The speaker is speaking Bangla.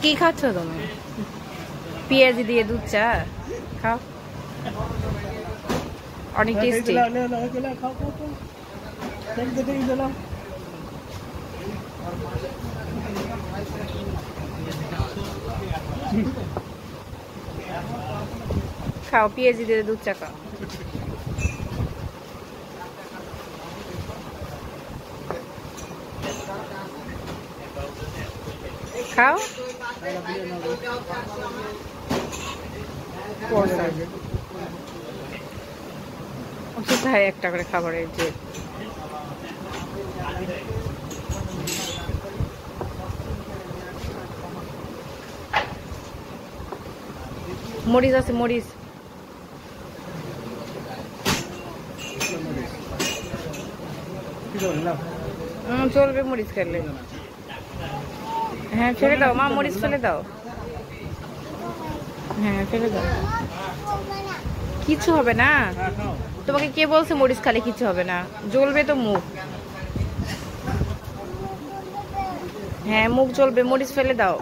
কি খাচ্ছ তুমি? পেঁয়াজি দিয়ে দুধ চা খাও, অনেক টেস্টি। খাও, পেঁয়াজি দিয়ে দুধ চা খাও। খাও, কোথায় একটা করে খাবারের যে মরিচ আছে, মরিচ চলবে মরিচ খেলে। হ্যাঁ ফেলে দাও মা, মরিচ ফেলে দাও। হ্যাঁ ফেলে দাও, কিছু হবে না। তোমাকে কে বলছে মরিচ খালে কিছু হবে না? জ্বলবে তো মুখ। হ্যাঁ মুখ জ্বলবে, মরিচ ফেলে দাও।